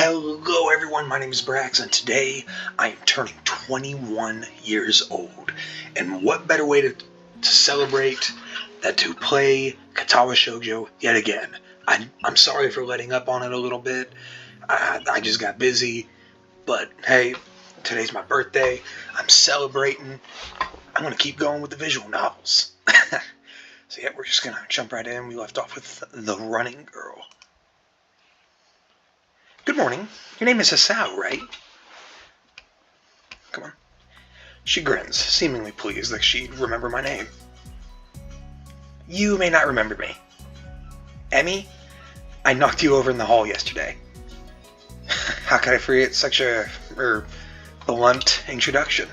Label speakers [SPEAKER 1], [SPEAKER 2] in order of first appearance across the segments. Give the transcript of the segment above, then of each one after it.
[SPEAKER 1] Hello everyone, my name is Brax, and today I am turning 21 years old. And what better way to celebrate than to play Katawa Shoujo yet again. I'm sorry for letting up on it a little bit. I just got busy, but hey, today's my birthday. I'm celebrating. I'm going to keep going with the visual novels. So yeah, we're just going to jump right in. We left off with The Running Girl. Good morning. Your name is Hisao, right? Come on. She grins, seemingly pleased like she'd remember my name. You may not remember me. Emmy, I knocked you over in the hall yesterday. How could I forget such a blunt introduction?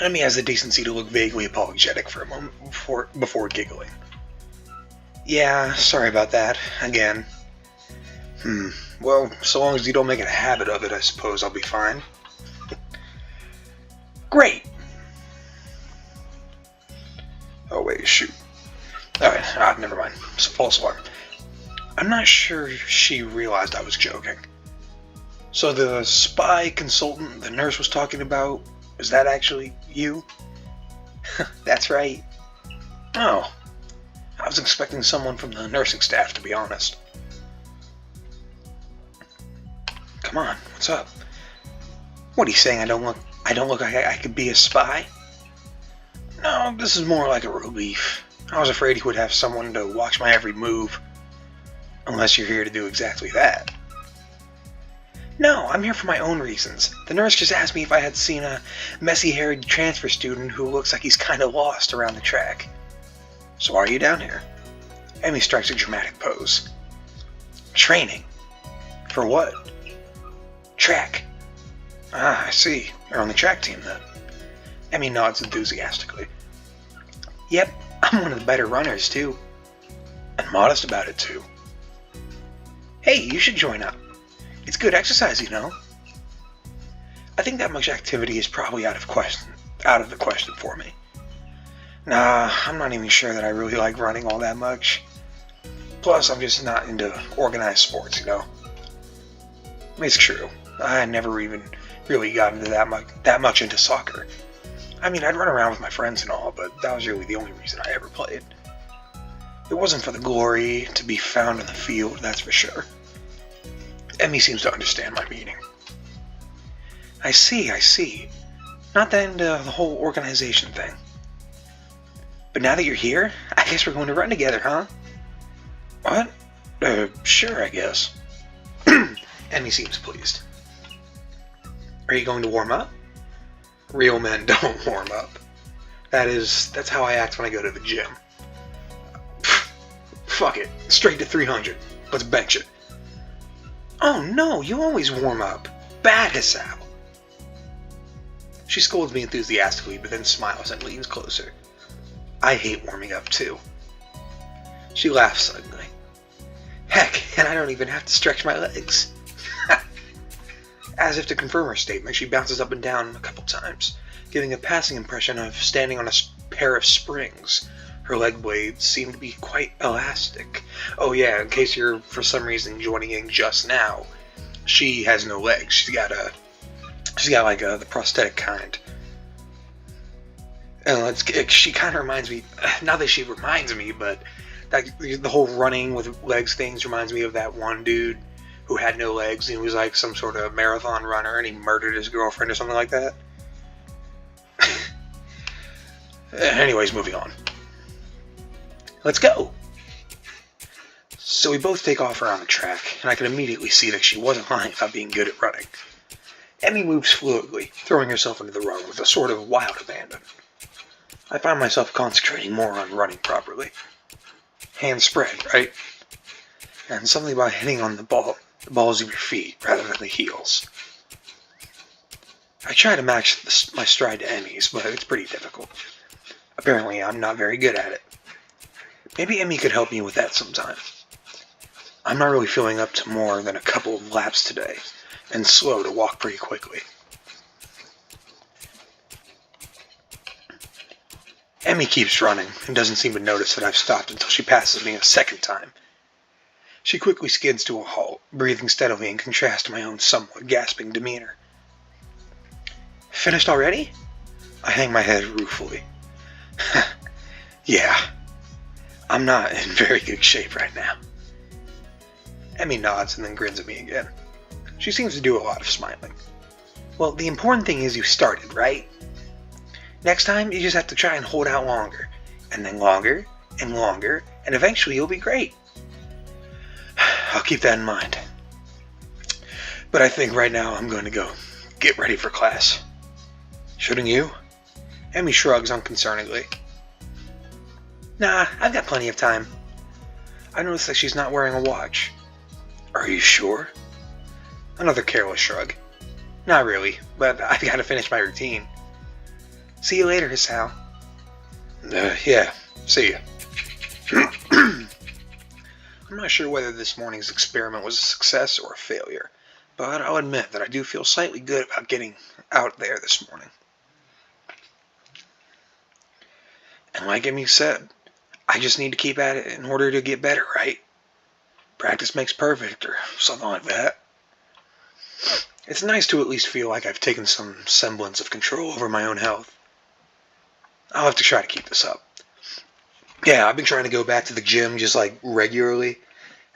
[SPEAKER 1] Emmy has the decency to look vaguely apologetic for a moment before giggling. Yeah, sorry about that. Again. Well, so long as you don't make it a habit of it, I suppose I'll be fine. Great! Oh wait, shoot. Alright, never mind. It's a false alarm. I'm not sure she realized I was joking. So the spy consultant the nurse was talking about, is that actually you? That's right. Oh. I was expecting someone from the nursing staff, to be honest. Come on, what's up? What are you saying? I don't look like I could be a spy? No, this is more like a relief. I was afraid you would have someone to watch my every move. Unless you're here to do exactly that. No, I'm here for my own reasons. The nurse just asked me if I had seen a messy-haired transfer student who looks like he's kinda lost around the track. So why are you down here? Emmy strikes a dramatic pose. Training. For what? Track. Ah, I see. You're on the track team then. Emmy nods enthusiastically. Yep, I'm one of the better runners too. And modest about it too. Hey, you should join up. It's good exercise, you know. I think that much activity is probably out of the question for me. Nah, I'm not even sure that I really like running all that much. Plus, I'm just not into organized sports, you know. It's true. I never even really got into that much into soccer. I mean, I'd run around with my friends and all, but that was really the only reason I ever played. It wasn't for the glory to be found in the field, that's for sure. Emmy seems to understand my meaning. I see. Not that into the whole organization thing. But now that you're here, I guess we're going to run together, huh? What? Sure, I guess. Emmy seems pleased. Are you going to warm up? Real men don't warm up. That's how I act when I go to the gym. Fuck it. Straight to 300. Let's bench it. Oh no, you always warm up. Bad, Hisao. She scolds me enthusiastically, but then smiles and leans closer. I hate warming up too. She laughs suddenly. Heck, and I don't even have to stretch my legs. As if to confirm her statement, she bounces up and down a couple times, giving a passing impression of standing on a pair of springs. Her leg blades seem to be quite elastic. Oh yeah, in case you're for some reason joining in just now, she has no legs. She's got like the prosthetic kind. And she kind of reminds me, not that she reminds me, but the whole running with legs things reminds me of that one dude who had no legs, and he was like some sort of marathon runner, and he murdered his girlfriend or something like that. Anyways, moving on. Let's go! So we both take off around the track, and I can immediately see that she wasn't lying about being good at running. Emmy moves fluidly, throwing herself into the run with a sort of wild abandon. I find myself concentrating more on running properly. Hands spread, right? And something about hitting on the balls of your feet rather than the heels. I try to match my stride to Emmy's, but it's pretty difficult. Apparently, I'm not very good at it. Maybe Emmy could help me with that sometime. I'm not really feeling up to more than a couple of laps today, and slow to walk pretty quickly. Emmy keeps running, and doesn't seem to notice that I've stopped until she passes me a second time. She quickly skids to a halt, breathing steadily in contrast to my own somewhat gasping demeanor. Finished already? I hang my head ruefully. Yeah, I'm not in very good shape right now. Emmy nods and then grins at me again. She seems to do a lot of smiling. Well, the important thing is you started, right? Next time, you just have to try and hold out longer, and then longer, and longer, and eventually you'll be great. I'll keep that in mind. But I think right now I'm going to go get ready for class. Shouldn't you? Emmy shrugs unconcernedly. Nah, I've got plenty of time. I noticed that she's not wearing a watch. Are you sure? Another careless shrug. Not really, but I've got to finish my routine. See you later, Hisao. Yeah, see ya. I'm not sure whether this morning's experiment was a success or a failure, but I'll admit that I do feel slightly good about getting out there this morning. And like Emmy said, I just need to keep at it in order to get better, right? Practice makes perfect, or something like that. It's nice to at least feel like I've taken some semblance of control over my own health. I'll have to try to keep this up. Yeah, I've been trying to go back to the gym just like regularly,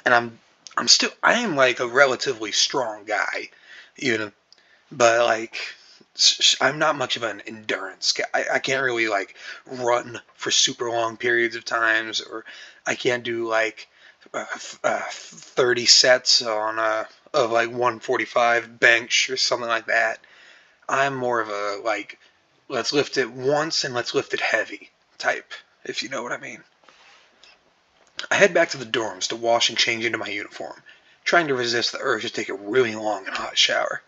[SPEAKER 1] and I am like a relatively strong guy, but like I'm not much of an endurance guy. I can't really like run for super long periods of times, or I can't do like 30 sets on of like 145 bench or something like that. I'm more of a like let's lift it once and let's lift it heavy type, if you know what I mean. I head back to the dorms to wash and change into my uniform, trying to resist the urge to take a really long and hot shower.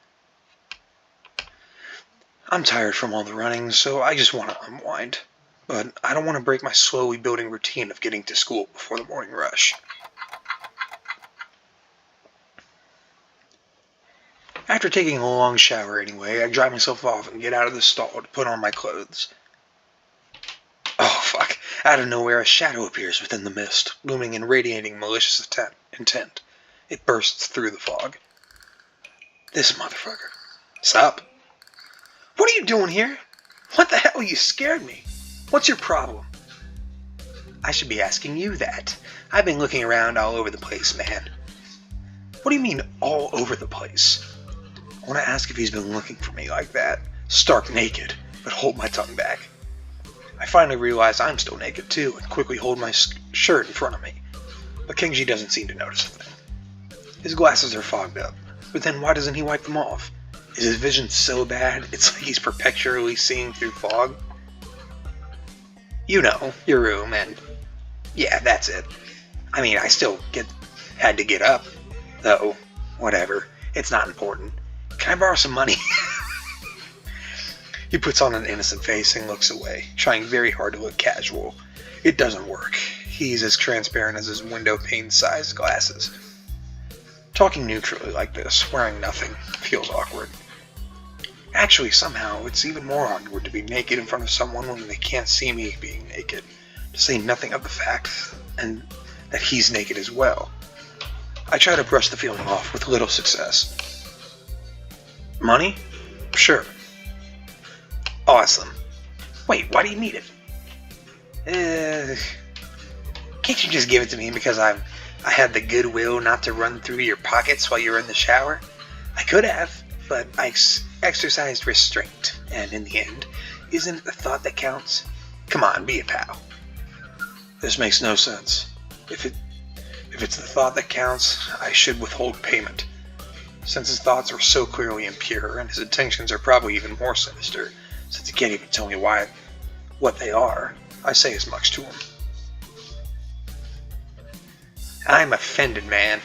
[SPEAKER 1] I'm tired from all the running, so I just want to unwind. But I don't want to break my slowly building routine of getting to school before the morning rush. After taking a long shower anyway, I dry myself off and get out of the stall to put on my clothes. Oh, fuck. Out of nowhere, a shadow appears within the mist, looming and radiating malicious intent. It bursts through the fog. This motherfucker. Sup? What are you doing here? What the hell? You scared me. What's your problem? I should be asking you that. I've been looking around all over the place, man. What do you mean, all over the place? I want to ask if he's been looking for me like that, stark naked, but hold my tongue back. I finally realize I'm still naked too, and quickly hold my shirt in front of me. But Kenji doesn't seem to notice a thing. His glasses are fogged up, but then why doesn't he wipe them off? Is his vision so bad, it's like he's perpetually seeing through fog? You know, your room, and yeah, that's it. I mean, I still had to get up, though, whatever, it's not important. Can I borrow some money? He puts on an innocent face and looks away, trying very hard to look casual. It doesn't work. He's as transparent as his window pane-sized glasses. Talking neutrally like this, wearing nothing, feels awkward. Actually, somehow, it's even more awkward to be naked in front of someone when they can't see me being naked, to say nothing of the fact and that he's naked as well. I try to brush the feeling off with little success. Money? Sure. Awesome. Wait, why do you need it? Can't you just give it to me because I had the goodwill not to run through your pockets while you were in the shower? I could have, but I exercised restraint, and in the end, isn't it the thought that counts? Come on, be a pal. This makes no sense. If it's the thought that counts, I should withhold payment. Since his thoughts are so clearly impure, and his intentions are probably even more sinister, since he can't even tell me what they are, I say as much to him. I'm offended, man.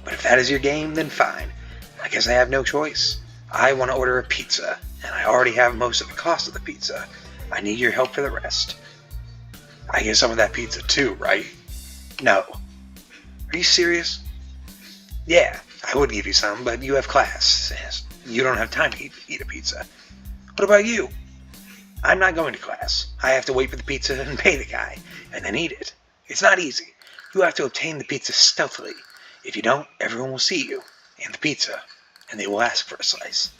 [SPEAKER 1] But if that is your game, then fine. I guess I have no choice. I want to order a pizza, and I already have most of the cost of the pizza. I need your help for the rest. I get some of that pizza too, right? No. Are you serious? Yeah, I would give you some, but you have class. You don't have time to eat a pizza. What about you? I'm not going to class. I have to wait for the pizza and pay the guy, and then eat it. It's not easy. You have to obtain the pizza stealthily. If you don't, everyone will see you, and the pizza, and they will ask for a slice.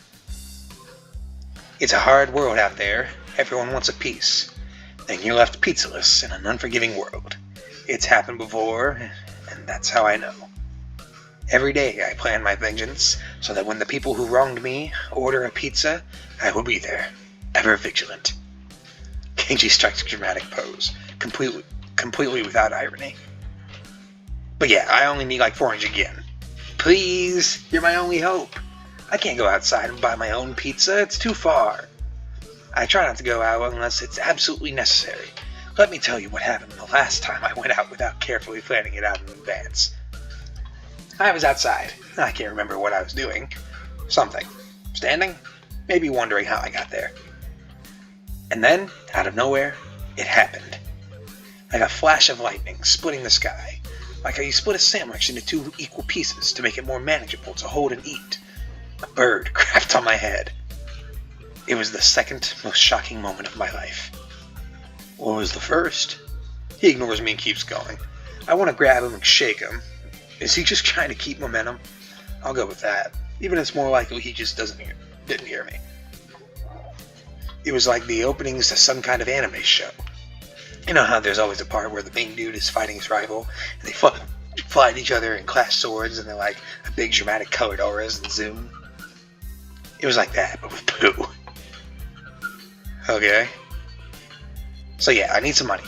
[SPEAKER 1] It's a hard world out there. Everyone wants a piece. Then you're left pizzaless in an unforgiving world. It's happened before, and that's how I know. Every day I plan my vengeance, so that when the people who wronged me order a pizza, I will be there, ever vigilant. Kenji strikes a dramatic pose, completely without irony. But yeah, I only need like 400 yen. Please, you're my only hope. I can't go outside and buy my own pizza, it's too far. I try not to go out unless it's absolutely necessary. Let me tell you what happened the last time I went out without carefully planning it out in advance. I was outside. I can't remember what I was doing. Something. Standing? Maybe wondering how I got there. And then, out of nowhere, it happened. Like a flash of lightning splitting the sky. Like how you split a sandwich into 2 equal pieces to make it more manageable to hold and eat. A bird crapped on my head. It was the second most shocking moment of my life. What was the first? He ignores me and keeps going. I want to grab him and shake him. Is he just trying to keep momentum? I'll go with that. Even it's more likely he just didn't hear me. It was like the openings to some kind of anime show. You know how there's always a part where the main dude is fighting his rival, and they fly at each other and clash swords, and they're like a big dramatic colored auras and zoom? It was like that, but with poo. Okay. So yeah, I need some money.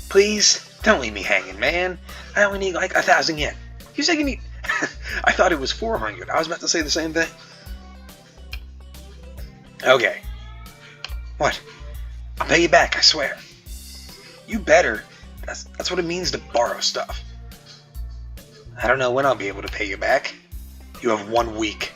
[SPEAKER 1] Please, don't leave me hanging, man. I only need like 1,000 yen. You said you need... I thought it was 400. I was about to say the same thing. Okay. What? I'll pay you back, I swear. You better. That's what it means to borrow stuff. I don't know when I'll be able to pay you back. You have 1 week.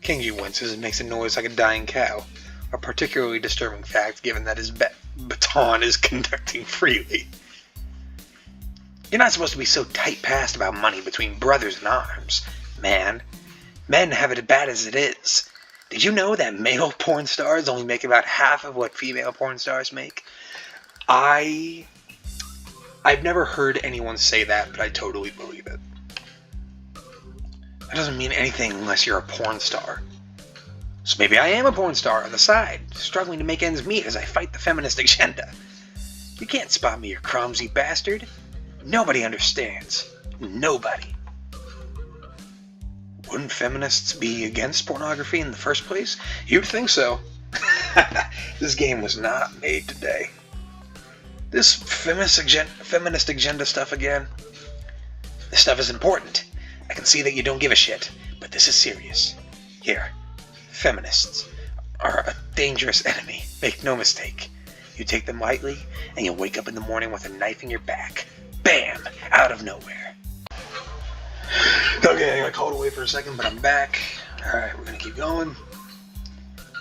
[SPEAKER 1] Kenji winces and makes a noise like a dying cow. A particularly disturbing fact given that his baton is conducting freely. You're not supposed to be so tight-passed about money between brothers in arms, man. Men have it as bad as it is. Did you know that male porn stars only make about half of what female porn stars make? I've never heard anyone say that, but I totally believe it. That doesn't mean anything unless you're a porn star. So maybe I am a porn star on the side, struggling to make ends meet as I fight the feminist agenda. You can't spot me, you clumsy bastard. Nobody understands. Nobody. Wouldn't feminists be against pornography in the first place? You'd think so. This game was not made today. This feminist agenda stuff again. This stuff is important. I can see that you don't give a shit, but this is serious. Here, feminists are a dangerous enemy. Make no mistake. You take them lightly, and you'll wake up in the morning with a knife in your back. Bam! Out of nowhere. Okay, I got called away for a second, but I'm back. Alright, we're gonna keep going.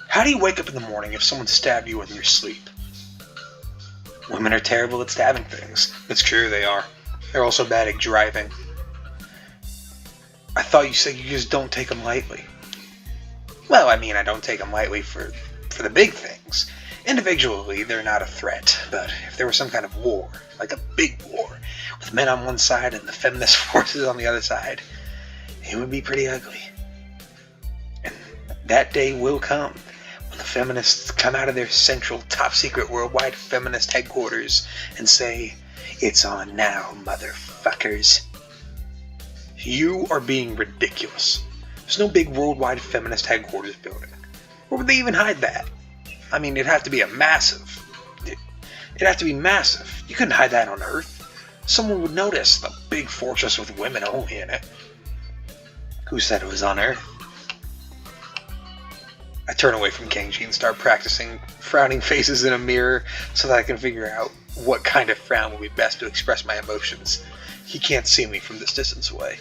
[SPEAKER 1] How do you wake up in the morning if someone stabbed you in your sleep? Women are terrible at stabbing things. It's true, they are. They're also bad at driving. I thought you said you just don't take them lightly. Well, I mean, I don't take them lightly for the big things. Individually, they're not a threat, but if there was some kind of war, like a big war, with men on one side and the feminist forces on the other side, it would be pretty ugly. And that day will come, when the feminists come out of their central, top-secret, worldwide feminist headquarters and say, "It's on now, motherfuckers." You are being ridiculous. There's no big worldwide feminist headquarters building. Where would they even hide that? I mean, it'd have to be it'd have to be massive. You couldn't hide that on Earth. Someone would notice the big fortress with women only in it. Who said it was on Earth? I turn away from Kenji and start practicing frowning faces in a mirror so that I can figure out what kind of frown will be best to express my emotions. He can't see me from this distance away.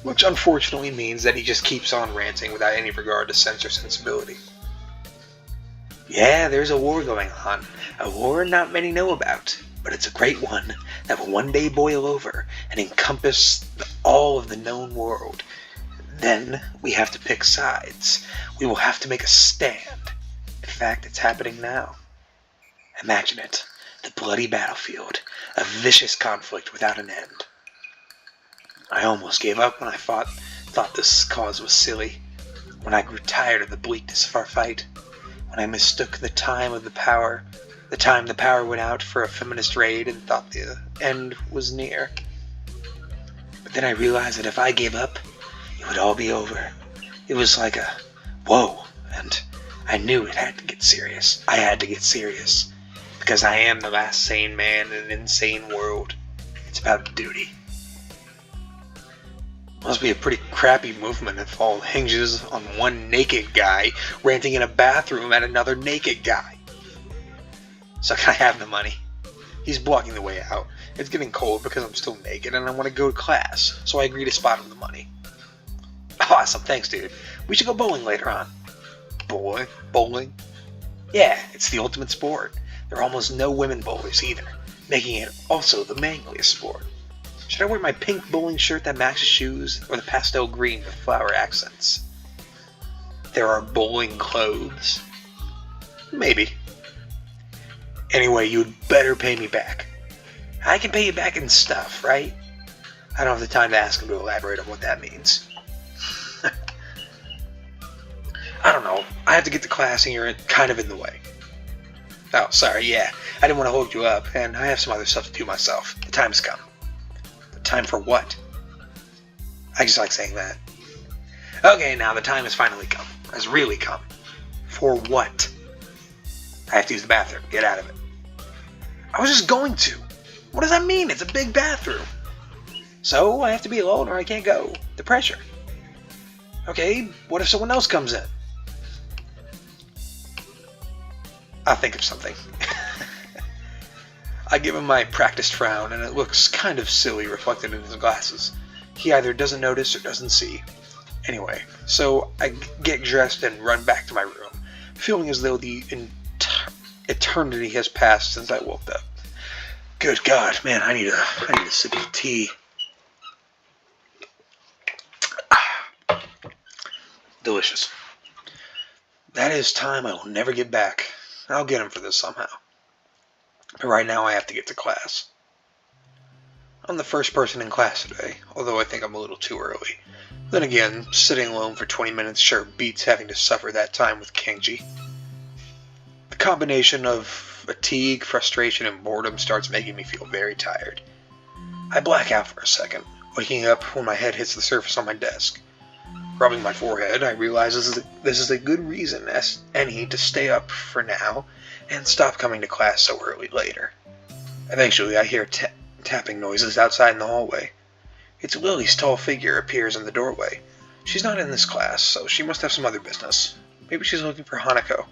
[SPEAKER 1] Which unfortunately means that he just keeps on ranting without any regard to sense or sensibility. Yeah, there's a war going on. A war not many know about. But it's a great one that will one day boil over and encompass all of the known world. Then we have to pick sides. We will have to make a stand. In fact, it's happening now. Imagine it. The bloody battlefield, a vicious conflict without an end. I almost gave up when I thought this cause was silly, when I grew tired of the bleakness of our fight, when I mistook the time the power went out for a feminist raid and thought the end was near. But then I realized that if I gave up, it would all be over. It was like a whoa, and I knew it had to get serious. I had to get serious, because I am the last sane man in an insane world. It's about duty. Must be a pretty crappy movement if all hinges on one naked guy ranting in a bathroom at another naked guy. So can I have the money? He's blocking the way out. It's getting cold because I'm still naked and I want to go to class, so I agree to spot him the money. Awesome, thanks dude. We should go bowling later on. Bowling? Yeah, it's the ultimate sport. There are almost no women bowlers either, making it also the manliest sport. Should I wear my pink bowling shirt that matches shoes, or the pastel green with flower accents? There are bowling clothes. Maybe. Anyway, you'd better pay me back. I can pay you back in stuff, right? I don't have the time to ask him to elaborate on what that means. I don't know. I have to get to class and you're kind of in the way. Oh, sorry, yeah. I didn't want to hold you up, and I have some other stuff to do myself. The time's come. The time for what? I just like saying that. Okay, now the time has finally come. Has really come. For what? I have to use the bathroom. Get out of it. I was just going to. What does that mean? It's a big bathroom. So I have to be alone or I can't go. The pressure. Okay, what if someone else comes in? I'll think of something. I give him my practiced frown, and it looks kind of silly reflected in his glasses. He either doesn't notice or doesn't see. Anyway, so I get dressed and run back to my room, feeling as though the eternity has passed since I woke up. Good God, man, I need a sip of tea. Delicious. That is time I will never get back. I'll get him for this somehow. But right now I have to get to class. I'm the first person in class today, although I think I'm a little too early. Then again, sitting alone for 20 minutes sure beats having to suffer that time with Kenji. The combination of fatigue, frustration, and boredom starts making me feel very tired. I black out for a second, waking up when my head hits the surface on my desk. Rubbing my forehead, I realize this is a good reason as any to stay up for now and stop coming to class so early later. Eventually, I hear tapping noises outside in the hallway. It's Lily's tall figure appears in the doorway. She's not in this class, so she must have some other business. Maybe she's looking for Hanako.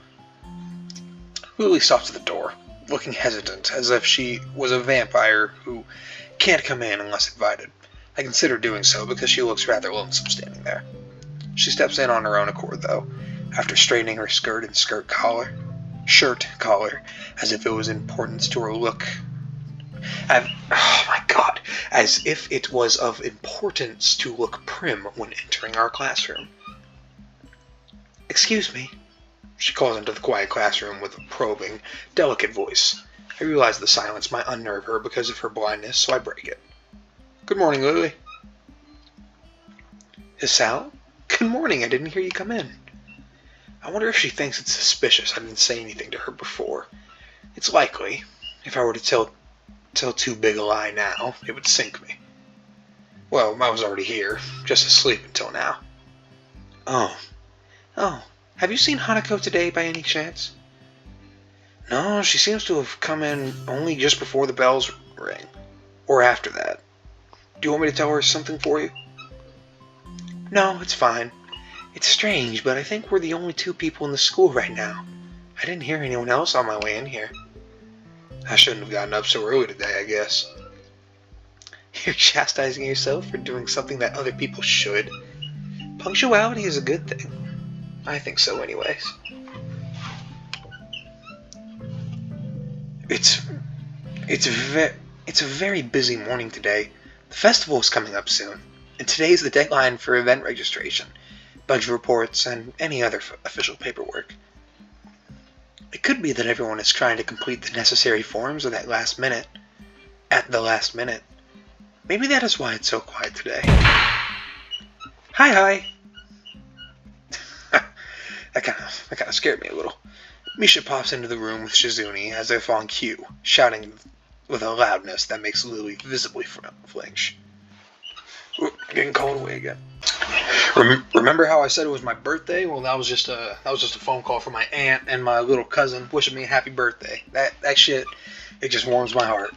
[SPEAKER 1] Lily stops at the door, looking hesitant, as if she was a vampire who can't come in unless invited. I consider doing so because she looks rather lonesome standing there. She steps in on her own accord, though, after straightening her skirt and shirt collar, as if it was importance to her look. Oh my God! As if it was of importance to look prim when entering our classroom. Excuse me, she calls into the quiet classroom with a probing, delicate voice. I realize the silence might unnerve her because of her blindness, so I break it. Good morning, Lily. Is Sal? Good morning, I didn't hear you come in. I wonder if she thinks it's suspicious I didn't say anything to her before. It's likely. If I were to tell too big a lie now, it would sink me. Well, I was already here, just asleep until now. Oh, have you seen Hanako today by any chance? No, she seems to have come in only just before the bells ring, or after that. Do you want me to tell her something for you? No, it's fine. It's strange, but I think we're the only two people in the school right now. I didn't hear anyone else on my way in here. I shouldn't have gotten up so early today, I guess. You're chastising yourself for doing something that other people should. Punctuality is a good thing. I think so anyways. It's a very busy morning today. The festival is coming up soon, and today's the deadline for event registration, budget reports, and any other official paperwork. It could be that everyone is trying to complete the necessary forms at the last minute. Maybe that is why it's so quiet today. Hi. That kind of scared me a little. Misha pops into the room with Shizune as if on cue, shouting with a loudness that makes Lily visibly flinch. Ooh, getting called away again. Remember how I said it was my birthday? Well, that was just a phone call from my aunt and my little cousin wishing me a happy birthday. That shit, it just warms my heart.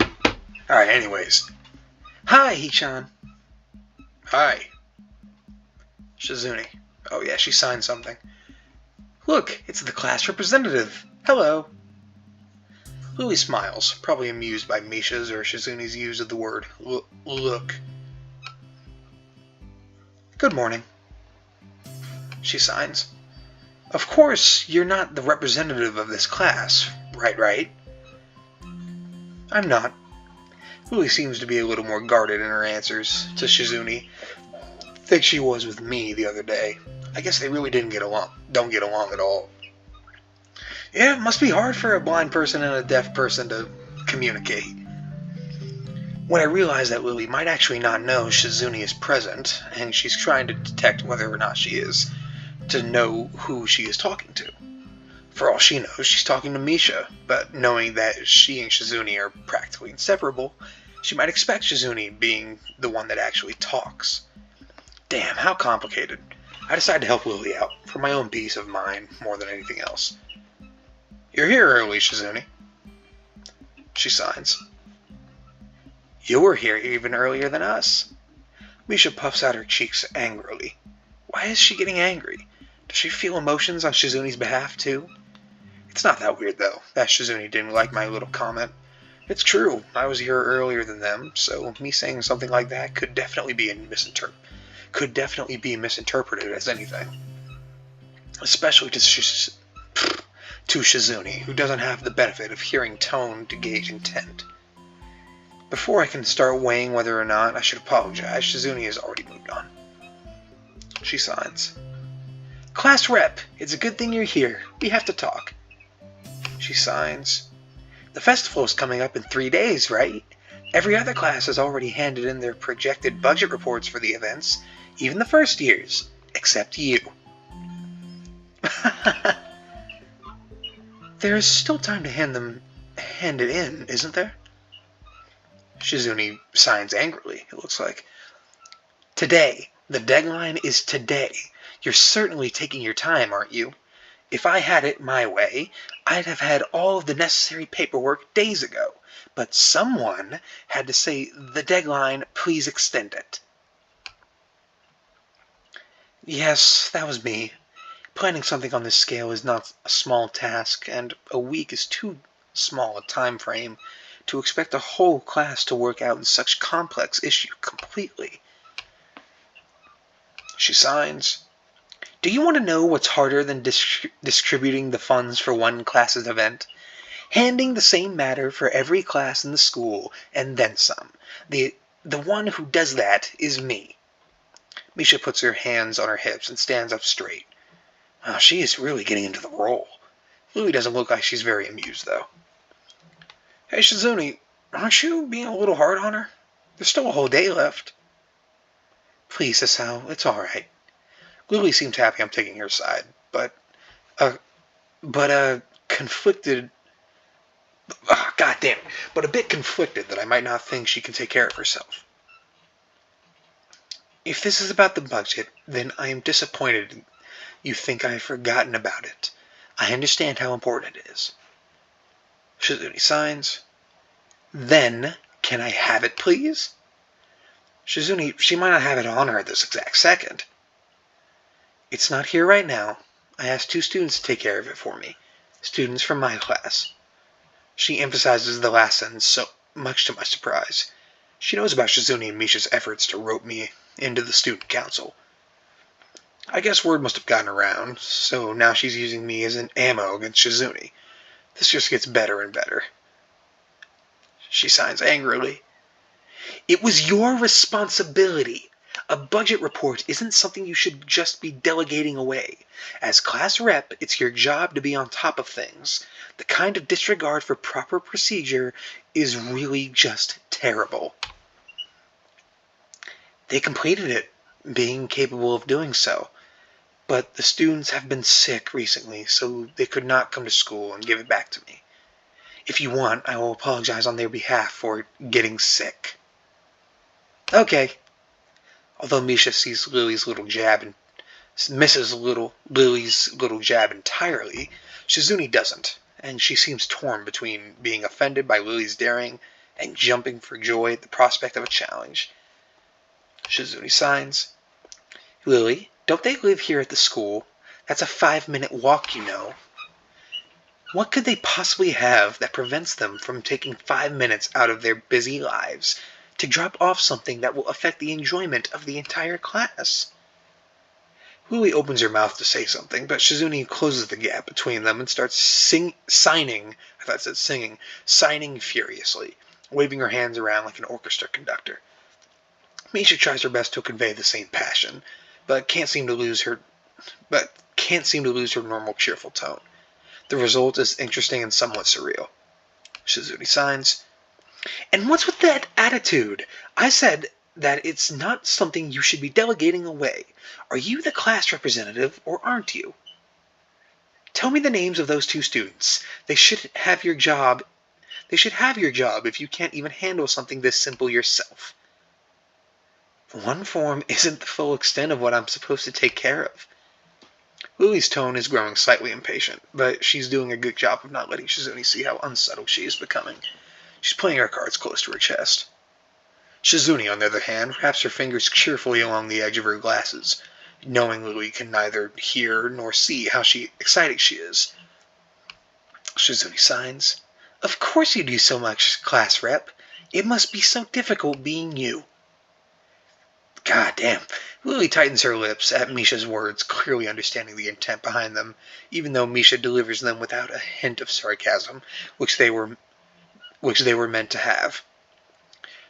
[SPEAKER 1] All right, anyways. Hi, Hichan. Hi. Shizune. Oh yeah, she signed something. Look, it's the class representative. Hello. Lily smiles, probably amused by Misha's or Shizune's use of the word look. Good morning. She signs. Of course, you're not the representative of this class, right? I'm not. Lily seems to be a little more guarded in her answers to Shizune than she was with me the other day. I guess they really don't get along at all. Yeah, it must be hard for a blind person and a deaf person to communicate. When I realize that Lily might actually not know Shizune is present, and she's trying to detect whether or not she is, to know who she is talking to. For all she knows, she's talking to Misha, but knowing that she and Shizune are practically inseparable, she might expect Shizune being the one that actually talks. Damn, how complicated. I decided to help Lily out, for my own peace of mind more than anything else. You're here early, Shizune. She signs. You were here even earlier than us. Misha puffs out her cheeks angrily. Why is she getting angry? Does she feel emotions on Shizune's behalf, too? It's not that weird, though, that Shizune didn't like my little comment. It's true, I was here earlier than them, so me saying something like that could definitely be misinterpreted as anything. Especially to Shizune, who doesn't have the benefit of hearing tone to gauge intent. Before I can start weighing whether or not I should apologize, Shizune has already moved on. She signs. Class rep, it's a good thing you're here. We have to talk. She signs. The festival is coming up in 3 days, right? Every other class has already handed in their projected budget reports for the events, even the first years, except you. There is still time to hand it in, isn't there? Shizune signs angrily, it looks like. Today. The deadline is today. You're certainly taking your time, aren't you? If I had it my way, I'd have had all of the necessary paperwork days ago. But someone had to say, the deadline, please extend it. Yes, that was me. Planning something on this scale is not a small task, and a week is too small a time frame to expect a whole class to work out in such complex issue completely. She signs. Do you want to know what's harder than distributing the funds for one class's event? Handing the same matter for every class in the school, and then some. The one who does that is me. Misha puts her hands on her hips and stands up straight. Oh, she is really getting into the role. Lily doesn't look like she's very amused, though. Hey, Shizune, aren't you being a little hard on her? There's still a whole day left. Please, Asao, it's all right. Lily seems happy I'm taking her side, but conflicted. God damn it! But a bit conflicted that I might not think she can take care of herself. If this is about the budget, then I am disappointed you think I have forgotten about it. I understand how important it is. Shizune signs. Then, can I have it, please? Shizune, she might not have it on her at this exact second. It's not here right now. I asked 2 students to take care of it for me. Students from my class. She emphasizes the last sentence so much to my surprise. She knows about Shizune and Misha's efforts to rope me into the student council. I guess word must have gotten around, so now she's using me as an ammo against Shizune. This just gets better and better. She signs angrily. It was your responsibility. A budget report isn't something you should just be delegating away. As class rep, it's your job to be on top of things. The kind of disregard for proper procedure is really just terrible. They completed it, being capable of doing so. But the students have been sick recently, so they could not come to school and give it back to me. If you want, I will apologize on their behalf for getting sick. Okay. Although Misha sees Lily's little jab and misses Lily's little jab entirely, Shizune doesn't, and she seems torn between being offended by Lily's daring and jumping for joy at the prospect of a challenge. Shizune signs. Lily, don't they live here at the school? That's a 5-minute walk, you know. What could they possibly have that prevents them from taking 5 minutes out of their busy lives to drop off something that will affect the enjoyment of the entire class? Lily opens her mouth to say something, but Shizune closes the gap between them and starts signing furiously, waving her hands around like an orchestra conductor. Misha tries her best to convey the same passion, but can't seem to lose her normal cheerful tone. The result is interesting and somewhat surreal. Shizune signs. And what's with that attitude? I said that it's not something you should be delegating away. Are you the class representative, or aren't you? Tell me the names of those 2 students. They should have your job if you can't even handle something this simple yourself. One form isn't the full extent of what I'm supposed to take care of. Lily's tone is growing slightly impatient, but she's doing a good job of not letting Shizune see how unsettled she is becoming. She's playing her cards close to her chest. Shizune, on the other hand, wraps her fingers cheerfully along the edge of her glasses, knowing Lily can neither hear nor see how excited she is. Shizune signs. Of course you do so much, class rep. It must be so difficult being you. God damn. Lily tightens her lips at Misha's words, clearly understanding the intent behind them, even though Misha delivers them without a hint of sarcasm, which they were meant to have.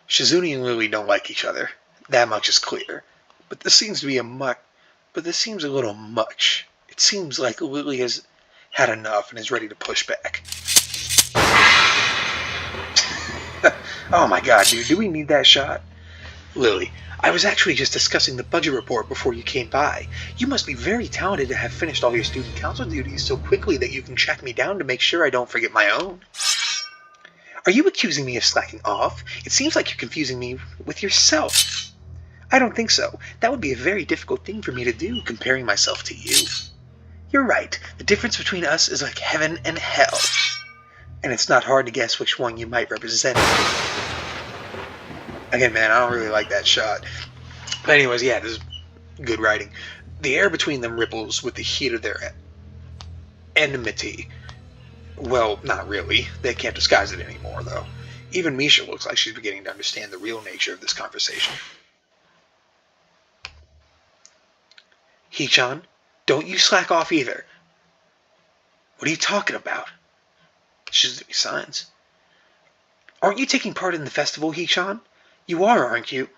[SPEAKER 1] Shizune and Lily don't like each other. That much is clear. But this seems a little much. It seems like Lily has had enough and is ready to push back. Oh my god, dude, do we need that shot? Lily, I was actually just discussing the budget report before you came by. You must be very talented to have finished all your student council duties so quickly that you can track me down to make sure I don't forget my own. Are you accusing me of slacking off? It seems like you're confusing me with yourself. I don't think so. That would be a very difficult thing for me to do, comparing myself to you. You're right. The difference between us is like heaven and hell. And it's not hard to guess which one you might represent. Again, man, I don't really like that shot. But anyways, yeah, this is good writing. The air between them ripples with the heat of their enmity. Well, not really. They can't disguise it anymore, though. Even Misha looks like she's beginning to understand the real nature of this conversation. Hee-chan, don't you slack off either. What are you talking about? Shizune signs. Aren't you taking part in the festival, Hee-chan? You are, aren't you?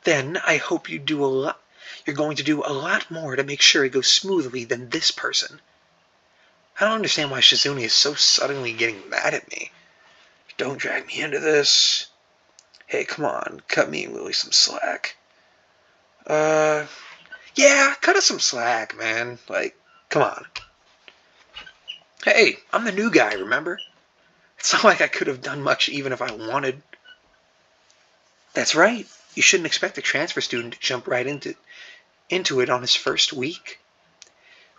[SPEAKER 1] Then I hope you're going to do a lot more to make sure it goes smoothly than this person. I don't understand why Shizune is so suddenly getting mad at me. Don't drag me into this. Hey, come on, cut me and Lily some slack. Yeah, cut us some slack, man. Like, come on. Hey, I'm the new guy, remember? It's not like I could have done much even if I wanted. That's right. You shouldn't expect a transfer student to jump right into it on his first week.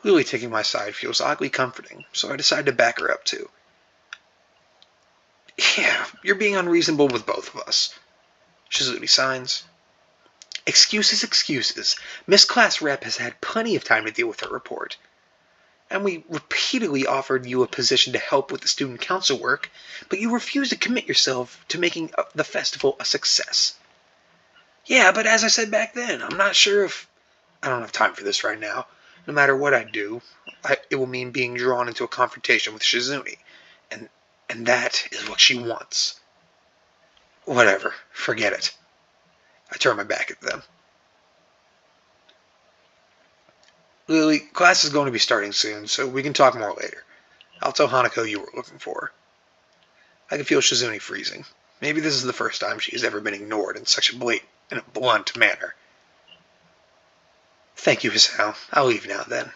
[SPEAKER 1] Lily taking my side feels oddly comforting, so I decide to back her up too. Yeah, you're being unreasonable with both of us. Shizune signs. Excuses. Miss Class Rep has had plenty of time to deal with her report. And we repeatedly offered you a position to help with the student council work, but you refused to commit yourself to making the festival a success. Yeah, but as I said back then, I'm not sure if... I don't have time for this right now. No matter what I do, it will mean being drawn into a confrontation with Shizune. And that is what she wants. Whatever. Forget it. I turn my back at them. Lily, class is going to be starting soon, so we can talk more later. I'll tell Hanako you were looking for her. I can feel Shizune freezing. Maybe this is the first time she has ever been ignored in such a blunt manner. Thank you, Hisao. I'll leave now then.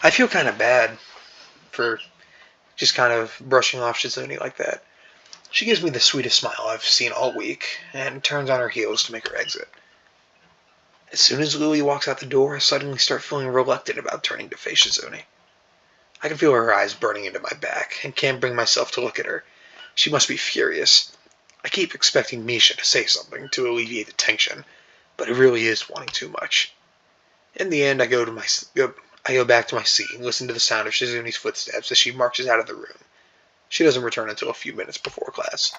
[SPEAKER 1] I feel kind of bad for just kind of brushing off Shizune like that. She gives me the sweetest smile I've seen all week, and turns on her heels to make her exit. As soon as Lily walks out the door, I suddenly start feeling reluctant about turning to face Shizune. I can feel her eyes burning into my back, and can't bring myself to look at her. She must be furious. I keep expecting Misha to say something to alleviate the tension, but it really is wanting too much. In the end, I go back to my seat and listen to the sound of Shizune's footsteps as she marches out of the room. She doesn't return until a few minutes before class.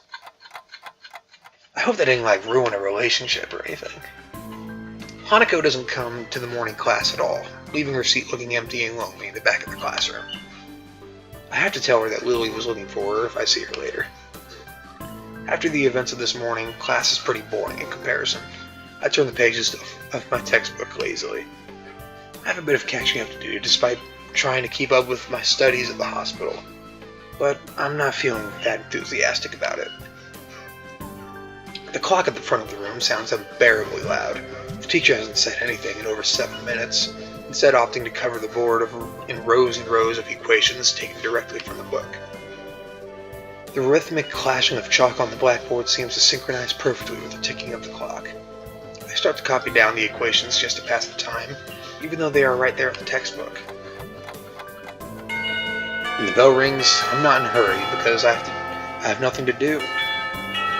[SPEAKER 1] I hope that didn't ruin a relationship or anything. Hanako doesn't come to the morning class at all, leaving her seat looking empty and lonely in the back of the classroom. I have to tell her that Lily was looking for her if I see her later. After the events of this morning, class is pretty boring in comparison. I turn the pages of my textbook lazily. I have a bit of catching up to do despite trying to keep up with my studies at the hospital, but I'm not feeling that enthusiastic about it. The clock at the front of the room sounds unbearably loud. The teacher hasn't said anything in over 7 minutes, instead opting to cover the board in rows and rows of equations taken directly from the book. The rhythmic clashing of chalk on the blackboard seems to synchronize perfectly with the ticking of the clock. I start to copy down the equations just to pass the time, even though they are right there in the textbook. When the bell rings, I'm not in a hurry because I have nothing to do.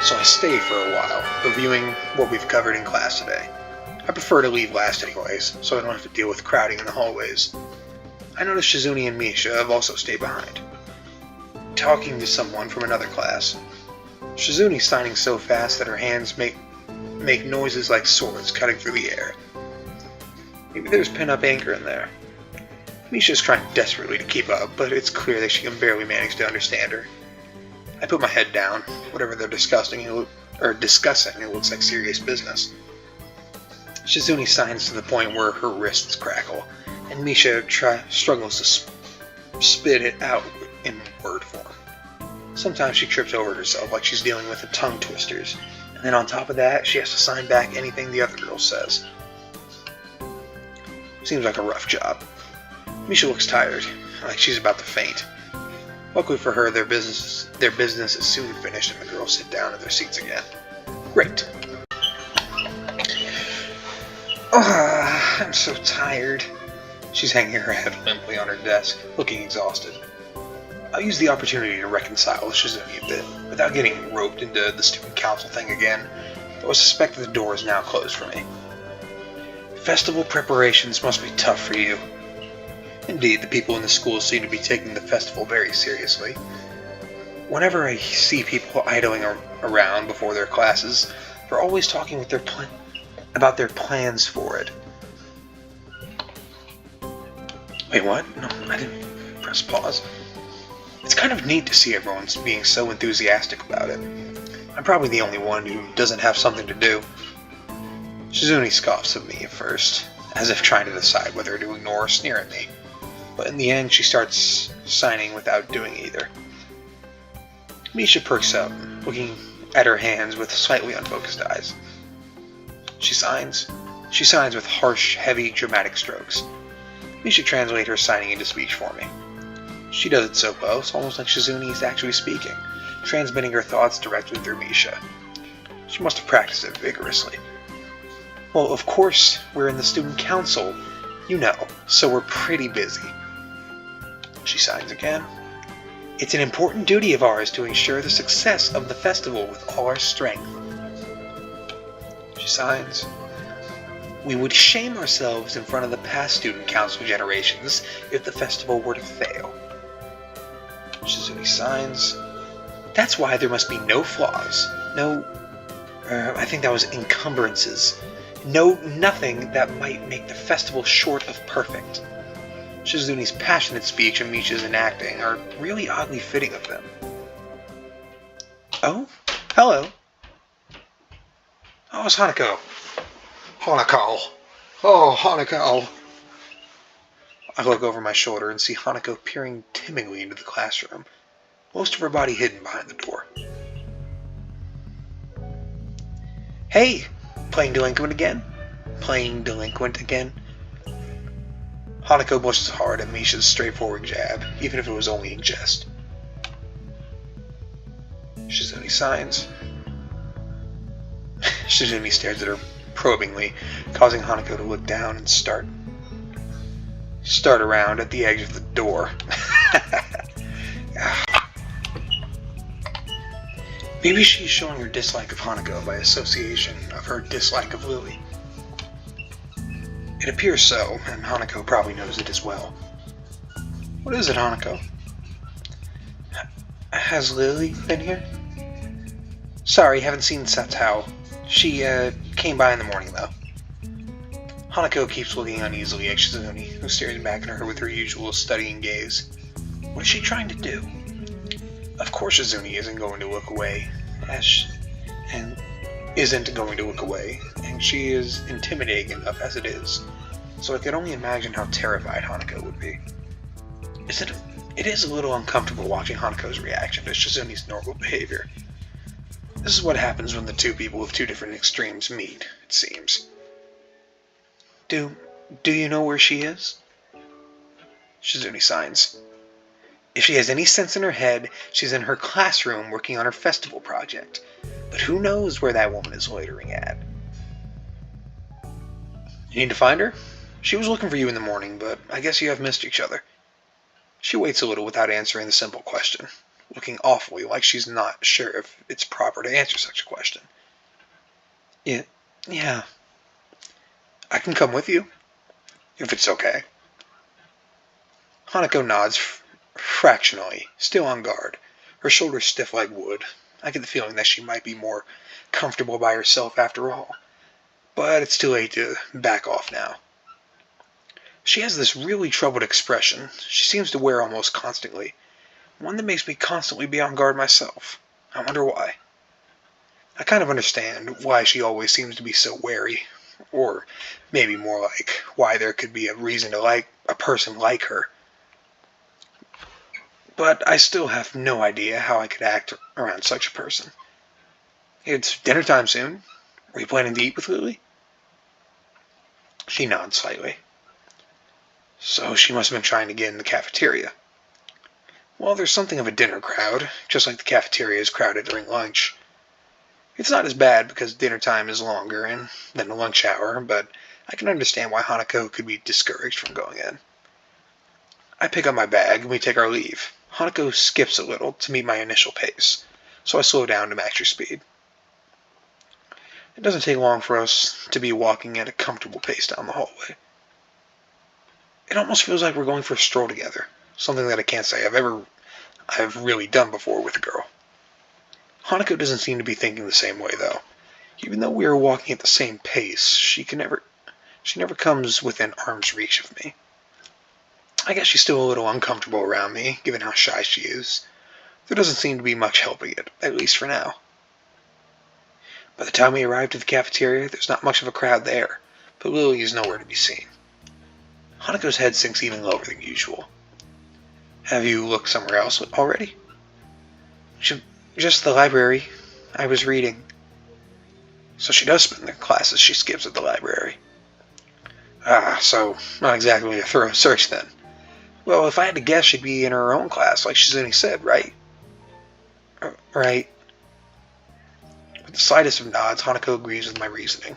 [SPEAKER 1] So I stay for a while, reviewing what we've covered in class today. I prefer to leave last anyways, so I don't have to deal with crowding in the hallways. I notice Shizune and Misha have also stayed behind, talking to someone from another class. Shizune's signing so fast that her hands make noises like swords cutting through the air. Maybe there's pent-up anger in there. Misha's trying desperately to keep up, but it's clear that she can barely manage to understand her. I put my head down. Whatever they're discussing, it looks like serious business. Shizune signs to the point where her wrists crackle, and Misha struggles to spit it out in word form. Sometimes she trips over herself like she's dealing with the tongue twisters, and then on top of that, she has to sign back anything the other girl says. Seems like a rough job. Misha looks tired, like she's about to faint. Luckily for her, their business is soon finished and the girls sit down in their seats again. Great. Oh, I'm so tired. She's hanging her head limply on her desk, looking exhausted. I'll use the opportunity to reconcile with Shizune a bit, without getting roped into the student council thing again, though I suspect that the door is now closed for me. Festival preparations must be tough for you. Indeed, the people in the school seem to be taking the festival very seriously. Whenever I see people idling around before their classes, they're always talking with about their plans for it. Wait, what? No, I didn't press pause. It's kind of neat to see everyone being so enthusiastic about it. I'm probably the only one who doesn't have something to do. Shizune scoffs at me at first, as if trying to decide whether to ignore or sneer at me. But in the end, she starts signing without doing either. Misha perks up, looking at her hands with slightly unfocused eyes. She signs with harsh, heavy, dramatic strokes. Misha translates her signing into speech for me. She does it so well, it's almost like Shizune is actually speaking, transmitting her thoughts directly through Misha. She must have practiced it vigorously. Well, of course, we're in the student council, you know, so we're pretty busy. She signs again. It's an important duty of ours to ensure the success of the festival with all our strength. She signs. We would shame ourselves in front of the past student council generations if the festival were to fail. Shizune signs. That's why there must be no flaws, I think that was encumbrances. Nothing that might make the festival short of perfect. Shizune's passionate speech and Misha's enacting are really oddly fitting of them. Oh? Hello. Oh, it's Hanako. Hanako. Oh, Hanako. I look over my shoulder and see Hanako peering timidly into the classroom, most of her body hidden behind the door. Hey! Playing delinquent again? Playing delinquent again? Hanako blushes hard at Misha's straightforward jab, even if it was only in jest. Shizune signs. Shizune stares at her probingly, causing Hanako to look down and start around at the edge of the door. Maybe she's showing her dislike of Hanako by association of her dislike of Lily. It appears so, and Hanako probably knows it as well. What is it, Hanako? Has Lily been here? Sorry, haven't seen Satao. She, came by in the morning, though. Hanako keeps looking uneasily at Shizune, who stares back at her with her usual studying gaze. What is she trying to do? Of course Shizune isn't going to look away, and she is intimidating enough as it is, so I can only imagine how terrified Hanako would be. It is a little uncomfortable watching Hanako's reaction to Shizune's normal behavior. This is what happens when the two people with two different extremes meet, it seems. Do you know where she is? Shizune signs. If she has any sense in her head, she's in her classroom working on her festival project. But who knows where that woman is loitering at? You need to find her? She was looking for you in the morning, but I guess you have missed each other. She waits a little without answering the simple question, looking awfully like she's not sure if it's proper to answer such a question. Yeah. I can come with you, if it's okay. Hanako nods fractionally, still on guard, her shoulders stiff like wood. I get the feeling that she might be more comfortable by herself after all, but it's too late to back off now. She has this really troubled expression she seems to wear almost constantly, one that makes me constantly be on guard myself. I wonder why. I kind of understand why she always seems to be so wary, or maybe more like why there could be a reason to like a person like her. But I still have no idea how I could act around such a person. It's dinner time soon. Are you planning to eat with Lily? She nods slightly. So she must have been trying to get in the cafeteria. Well, there's something of a dinner crowd, just like the cafeteria is crowded during lunch. It's not as bad because dinner time is longer than the lunch hour, but I can understand why Hanako could be discouraged from going in. I pick up my bag and we take our leave. Hanako skips a little to meet my initial pace, so I slow down to match her speed. It doesn't take long for us to be walking at a comfortable pace down the hallway. It almost feels like we're going for a stroll together, something that I can't say I've really done before with a girl. Hanako doesn't seem to be thinking the same way, though. Even though we are walking at the same pace, she never comes within arm's reach of me. I guess she's still a little uncomfortable around me, given how shy she is. There doesn't seem to be much helping it, at least for now. By the time we arrive at the cafeteria, there's not much of a crowd there, but Lily is nowhere to be seen. Hanako's head sinks even lower than usual. Have you looked somewhere else already? Just the library. I was reading. So she does spend the classes she skips at the library. So not exactly a thorough search then. Well, if I had to guess, she'd be in her own class, like Shizune said, right? Right. With the slightest of nods, Hanako agrees with my reasoning.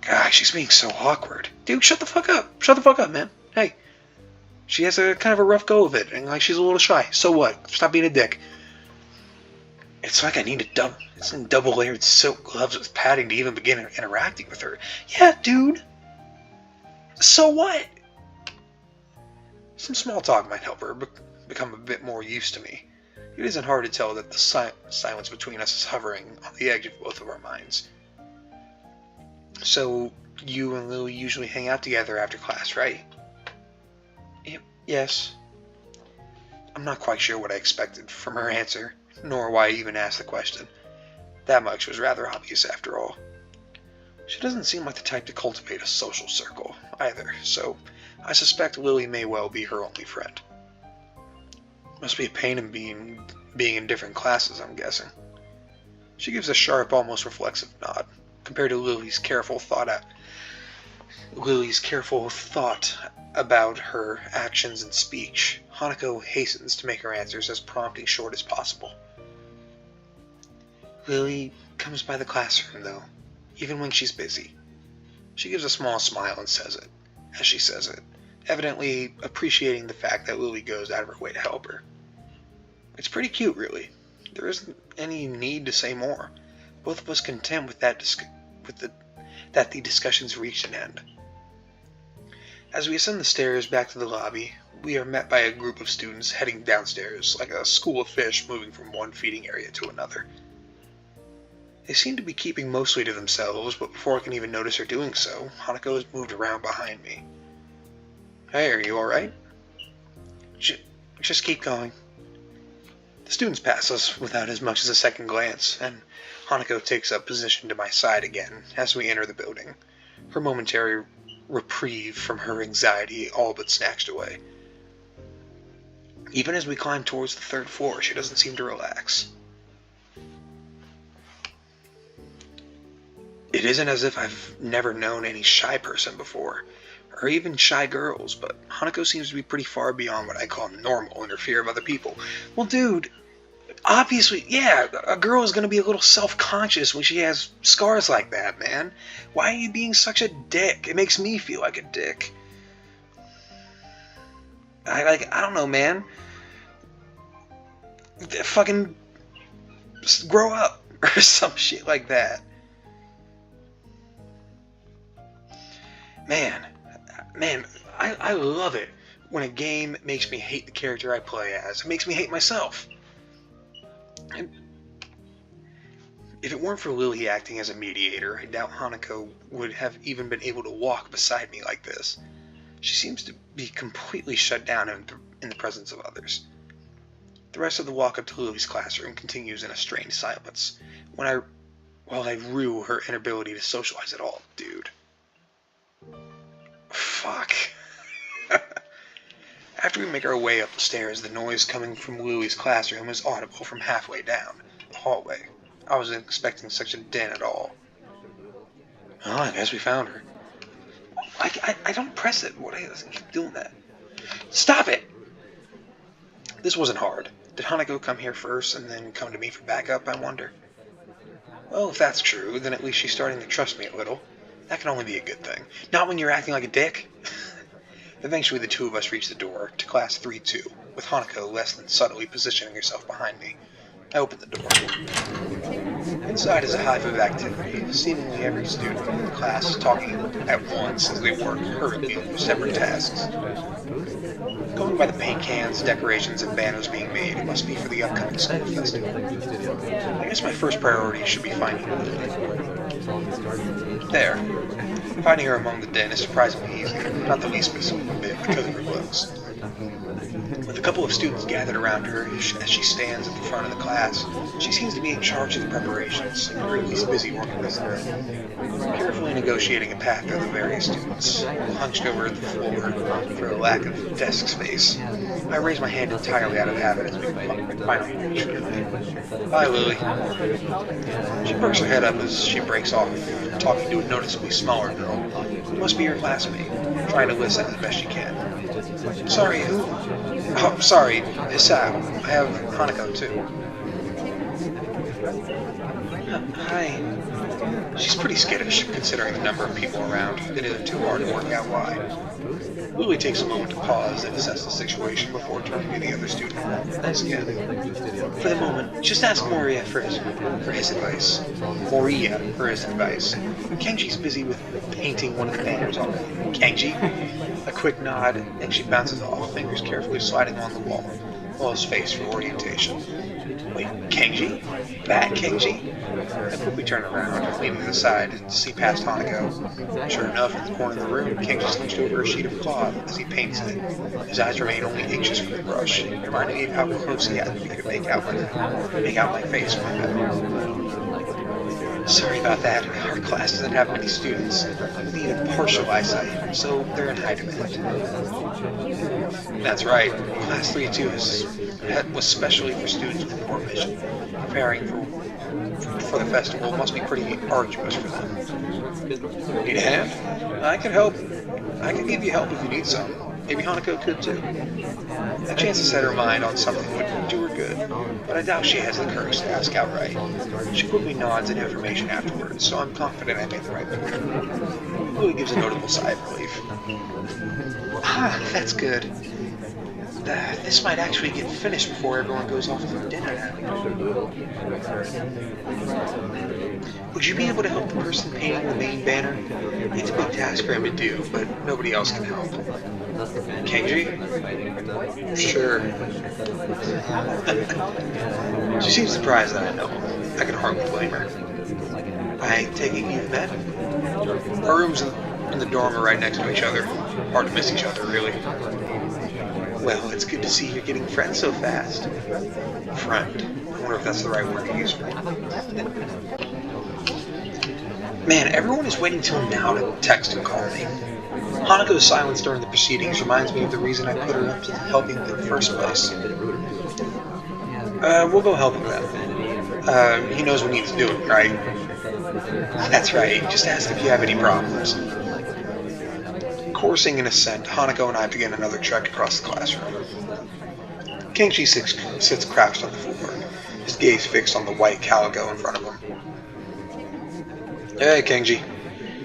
[SPEAKER 1] God, she's being so awkward. Dude, shut the fuck up. Shut the fuck up, man. Hey. She has a kind of a rough go of it, and like she's a little shy. So what? Stop being a dick. It's like I need some double-layered silk gloves with padding to even begin interacting with her. Yeah, dude. So what? Some small talk might help her become a bit more used to me. It isn't hard to tell that the silence between us is hovering on the edge of both of our minds. So, you and Lily usually hang out together after class, right? Yes. I'm not quite sure what I expected from her answer, nor why I even asked the question. That much was rather obvious after all. She doesn't seem like the type to cultivate a social circle, either, so I suspect Lily may well be her only friend. Must be a pain in being in different classes, I'm guessing. She gives a sharp, almost reflexive nod. Compared to Lily's careful thought about her actions and speech, Hanako hastens to make her answers as prompt and short as possible. Lily comes by the classroom, though, even when she's busy. She gives a small smile and says it, as she says it, evidently appreciating the fact that Lily goes out of her way to help her. It's pretty cute, really. There isn't any need to say more. Both of us content with that the discussions reached an end. As we ascend the stairs back to the lobby, we are met by a group of students heading downstairs, like a school of fish moving from one feeding area to another. They seem to be keeping mostly to themselves, but before I can even notice her doing so, Hanako has moved around behind me. Hey, are you alright? Just keep going. The students pass us without as much as a second glance, and Hanako takes up position to my side again as we enter the building, her momentary reprieve from her anxiety all but snatched away. Even as we climb towards the third floor, she doesn't seem to relax. It isn't as if I've never known any shy person before, or even shy girls, but Hanako seems to be pretty far beyond what I call normal in her fear of other people. Well, dude, obviously, yeah, a girl is going to be a little self-conscious when she has scars like that, man. Why are you being such a dick? It makes me feel like a dick. I don't know, man. Fucking grow up or some shit like that. Man, I love it when a game makes me hate the character I play as. It makes me hate myself. And if it weren't for Lily acting as a mediator, I doubt Hanako would have even been able to walk beside me like this. She seems to be completely shut down in the presence of others. The rest of the walk up to Lily's classroom continues in a strained silence, while I rue her inability to socialize at all, dude. Fuck. After we make our way up the stairs, the noise coming from Lily's classroom is audible from halfway down the hallway. I wasn't expecting such a din at all. Oh, I guess we found her. I don't press it. Why does it keep doing that? Stop it! This wasn't hard. Did Hanako come here first and then come to me for backup, I wonder? Well, if that's true, then at least she's starting to trust me a little. That can only be a good thing. Not when you're acting like a dick. Eventually, the two of us reach the door to class 3-2, with Hanako less than subtly positioning herself behind me. I open the door. Inside is a hive of activity, seemingly every student in the class talking at once as they work hurriedly on separate tasks. Going by the paint cans, decorations, and banners being made, it must be for the upcoming school festival. I guess my first priority should be finding Lily. There. Finding her among the din is surprisingly easy, not the least bit because of her looks. With a couple of students gathered around her as she stands at the front of the class, she seems to be in charge of the preparations, or at least busy organizing them. Carefully negotiating a path through the various students, hunched over the floor for a lack of desk space, I raise my hand entirely out of habit as we finally reach her. Bye, Lily. She perks her head up as she breaks off, talking to a noticeably smaller girl, who must be her classmate, trying to listen as best she can. Sorry, who? Oh, sorry, it's Sal. I have Hanako, too. Hi. She's pretty skittish, considering the number of people around. It isn't too hard to work out why. Lily takes a moment to pause and assess the situation before turning to the other student. Thanks again. For the moment, just ask Moria for his advice. Moria for his advice. Kenji's busy with painting one of the banners already. Kenji? A quick nod, and she bounces off, fingers carefully sliding on the wall, while his face for orientation. Wait, Kenji? That Kenji? I quickly turn around, leaning to the side to see past Hanako. Sure enough, in the corner of the room, Kenji's hunched over a sheet of cloth as he paints it. His eyes remain only anxious for the brush, reminding me of how close he had to be to make out my face with it. Sorry about that. Our class doesn't have many students with even partial eyesight, so they're in high demand. That's right. Class 3-2 was specially for students with poor vision. Preparing for the festival must be pretty arduous for them. Need a hand? I can help. I can give you help if you need some. Maybe Hanako could too. A chance to set her mind on something would do her good, but I doubt she has the courage to ask outright. She quickly nods at information afterwards, so I'm confident I made the right move. Louis gives a notable sigh of relief. Ah, that's good. This might actually get finished before everyone goes off for dinner now. Would you be able to help the person painting the main banner? It's a big task for him to do, but nobody else can help. Kenji? Sure. She seems surprised that I know him. I can hardly blame her. I take it you've met? Our rooms in the dorm are right next to each other. Hard to miss each other, really. Well, it's good to see you're getting friends so fast. Friend. I wonder if that's the right word to use for it. Man, everyone is waiting till now to text and call me. Hanako's silence during the proceedings reminds me of the reason I put her up to helping in the first place. We'll go help him then. He knows what needs doing, right? That's right, just ask if you have any problems. Coursing in assent, Hanako and I begin another trek across the classroom. Kenji sits crouched on the floor, his gaze fixed on the white calico in front of him. Hey, Kenji.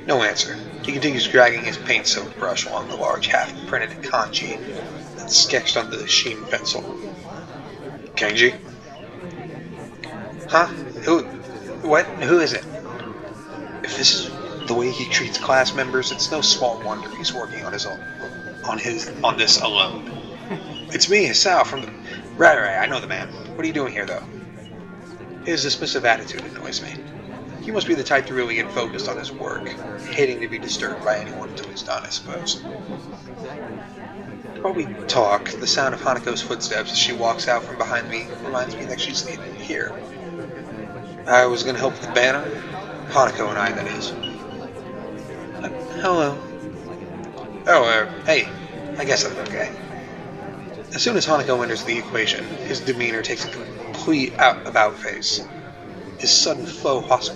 [SPEAKER 1] No answer. He continues dragging his paint-soaked brush along the large half-printed kanji that's sketched on the sheen pencil. Kenji? Huh? Who? What? Who is it? If this is the way he treats class members, it's no small wonder he's working on this alone. It's me, Hisao, from the... Right, I know the man. What are you doing here, though? His dismissive attitude annoys me. He must be the type to really get focused on his work, hating to be disturbed by anyone until he's done, I suppose. While we talk, the sound of Hanako's footsteps as she walks out from behind me reminds me that she's here. I was going to help with the banner. Hanako and I, that is. Hello. Oh, hey. I guess I'm okay. As soon as Hanako enters the equation, his demeanor takes a complete about-face. His sudden faux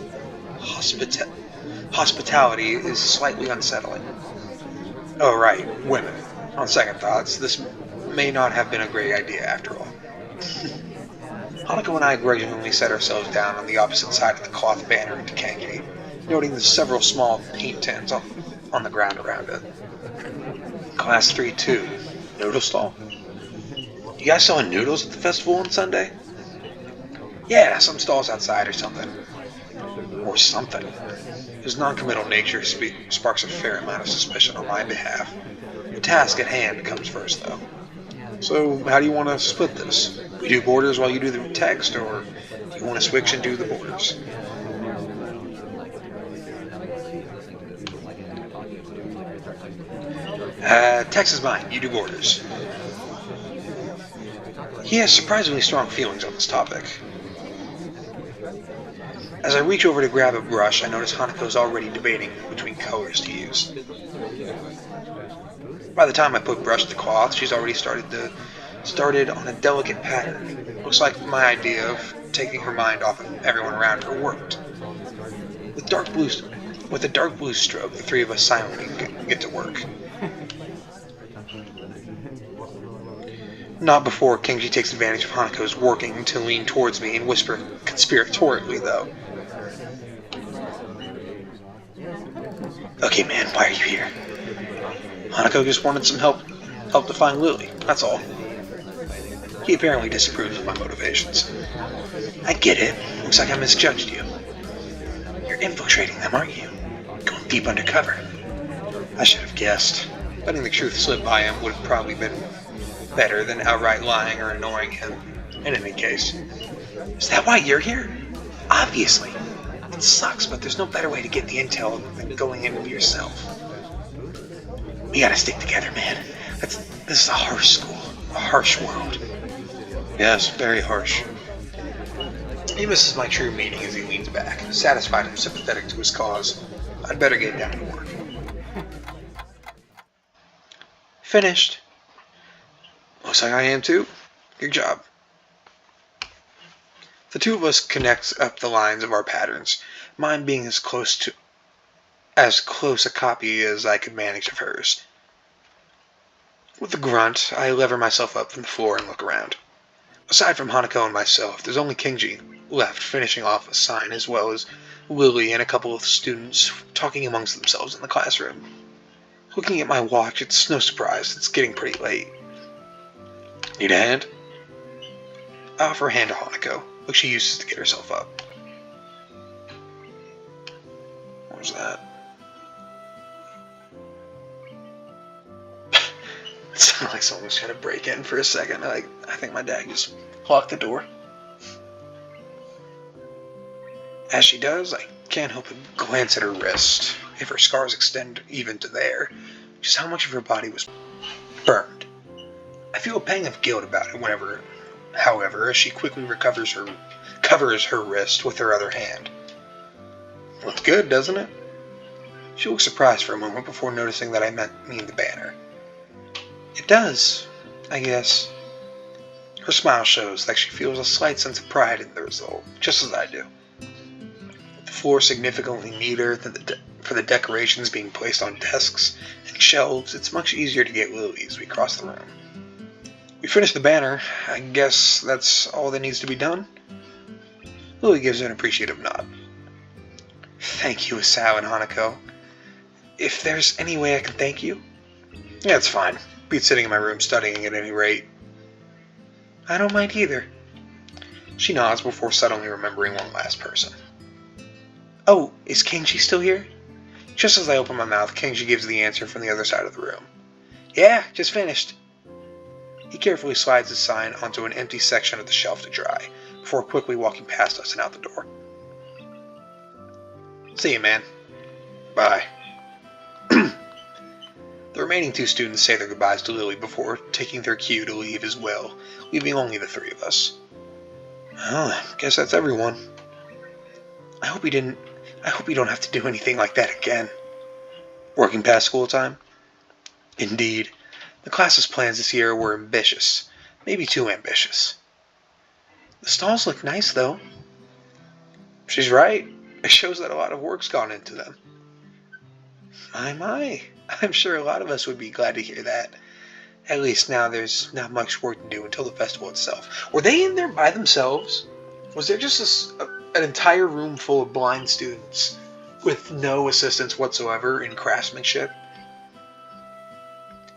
[SPEAKER 1] hospitality is slightly unsettling. Oh, right, women. On second thoughts, this may not have been a great idea after all. Hanako and I grudgingly set ourselves down on the opposite side of the cloth banner into Kenji, noting the several small paint tins on the ground around it. Class 3-2. Noodle stall? You guys selling noodles at the festival on Sunday? Yeah, some stalls outside or something. Or something. His non-committal nature sparks a fair amount of suspicion on my behalf. The task at hand comes first, though. So, how do you want to split this? We do borders while you do the text, or do you want to switch and do the borders? Text is mine. You do borders. He has surprisingly strong feelings on this topic. As I reach over to grab a brush, I notice Hanako's already debating between colors to use. By the time I put brush to cloth, she's already started on a delicate pattern. Looks like my idea of taking her mind off of everyone around her worked. With a dark blue stroke, the three of us silently get to work. Not before Kenji takes advantage of Hanako's working to lean towards me and whisper conspiratorially, though. Okay, man, why are you here? Hanako just wanted some help to find Lily, that's all. He apparently disapproves of my motivations. I get it. Looks like I misjudged you. You're infiltrating them, aren't you? Going deep undercover. I should have guessed. Letting the truth slip by him would have probably been better than outright lying or annoying him. In any case. Is that why you're here? Obviously. It sucks, but there's no better way to get the intel than going in yourself. We gotta stick together, man. This is a harsh school. A harsh world. Yes, very harsh. He misses my true meaning as he leans back, satisfied and sympathetic to his cause. I'd better get down to work. Finished. Looks like I am too. Good job. The two of us connect up the lines of our patterns, mine being as close a copy as I could manage of hers. With a grunt, I lever myself up from the floor and look around. Aside from Hanako and myself, there's only Kenji left finishing off a sign, as well as Lily and a couple of students talking amongst themselves in the classroom. Looking at my watch, it's no surprise it's getting pretty late. Need a hand? I offer a hand to Hanako, which she uses to get herself up. What was that? It sounded like someone was trying to break in for a second. I think my dad just locked the door. As she does, I can't help but glance at her wrist. If her scars extend even to there, just how much of her body was burned. I feel a pang of guilt about it however, as she quickly covers her wrist with her other hand. Looks good, doesn't it? She looks surprised for a moment before noticing that I mean the banner. It does, I guess. Her smile shows that she feels a slight sense of pride in the result, just as I do. With the floor significantly neater than for the decorations being placed on desks and shelves, it's much easier to get Lily as we cross the room. We finish the banner. I guess that's all that needs to be done. Lily gives an appreciative nod. Thank you, Asao and Hanako. If there's any way I can thank you? Yeah, it's fine. Beats sitting in my room studying at any rate. I don't mind either. She nods before suddenly remembering one last person. Oh, is Kenji still here? Just as I open my mouth, Kenji gives the answer from the other side of the room. Yeah, just finished. He carefully slides his sign onto an empty section of the shelf to dry, before quickly walking past us and out the door. See you, man. Bye. The remaining two students say their goodbyes to Lily before taking their cue to leave as well, leaving only the three of us. Well, I guess that's everyone. I hope you don't have to do anything like that again. Working past school time? Indeed. The class's plans this year were ambitious. Maybe too ambitious. The stalls look nice, though. She's right. It shows that a lot of work's gone into them. My. I'm sure a lot of us would be glad to hear that. At least now there's not much work to do until the festival itself. Were they in there by themselves? Was there just an entire room full of blind students with no assistance whatsoever in craftsmanship?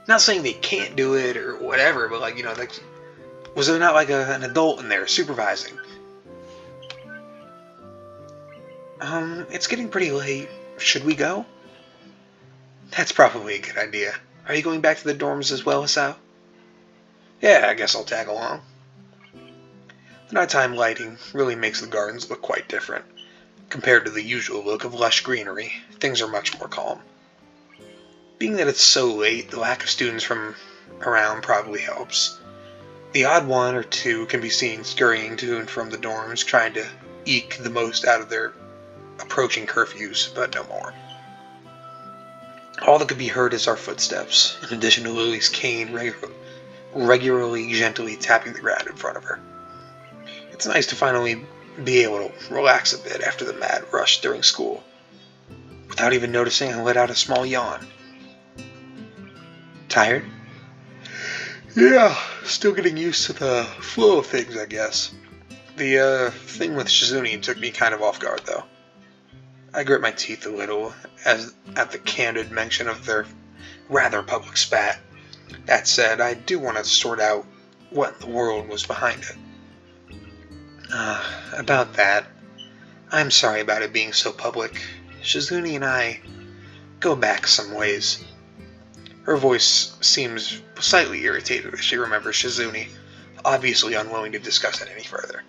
[SPEAKER 1] Not saying they can't do it or whatever, but was there not an adult in there supervising? It's getting pretty late. Should we go? That's probably a good idea. Are you going back to the dorms as well, Asao? Yeah, I guess I'll tag along. The nighttime lighting really makes the gardens look quite different. Compared to the usual look of lush greenery, things are much more calm. Being that it's so late, the lack of students from around probably helps. The odd one or two can be seen scurrying to and from the dorms, trying to eke the most out of their approaching curfews, but no more. All that could be heard is our footsteps, in addition to Lily's cane regularly gently tapping the ground in front of her. It's nice to finally be able to relax a bit after the mad rush during school. Without even noticing, I let out a small yawn. Tired? Yeah, still getting used to the flow of things, I guess. The thing with Shizune took me kind of off guard, though. I grit my teeth a little at the candid mention of their rather public spat. That said, I do want to sort out what in the world was behind it. About that, I'm sorry about it being so public. Shizune and I go back some ways. Her voice seems slightly irritated as she remembers Shizune, obviously unwilling to discuss it any further.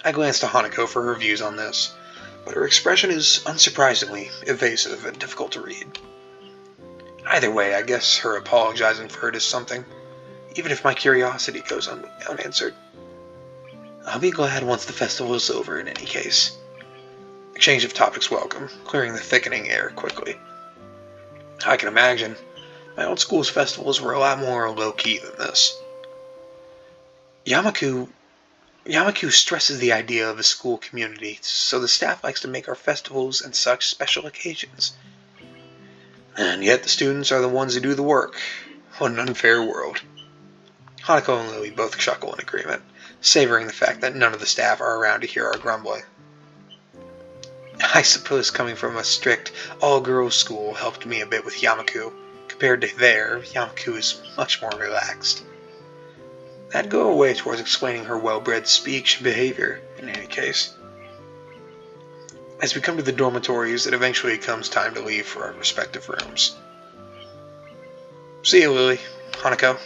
[SPEAKER 1] I glance to Hanako for her views on this, but her expression is unsurprisingly evasive and difficult to read. Either way, I guess her apologizing for it is something, even if my curiosity goes unanswered. I'll be glad once the festival is over in any case. Exchange of topics welcome, clearing the thickening air quickly. I can imagine. My old school's festivals were a lot more low-key than this. Yamaku stresses the idea of a school community, so the staff likes to make our festivals and such special occasions. And yet the students are the ones who do the work. What an unfair world. Hanako and Lily both chuckle in agreement, savoring the fact that none of the staff are around to hear our grumbling. I suppose coming from a strict, all-girls school helped me a bit with Yamaku. Compared to there, Yamaku is much more relaxed. That'd go away towards explaining her well-bred speech and behavior, in any case. As we come to the dormitories, it eventually comes time to leave for our respective rooms. See you, Lily. Hanako.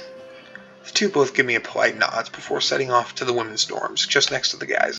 [SPEAKER 1] The two both give me a polite nod before setting off to the women's dorms, just next to the guys'.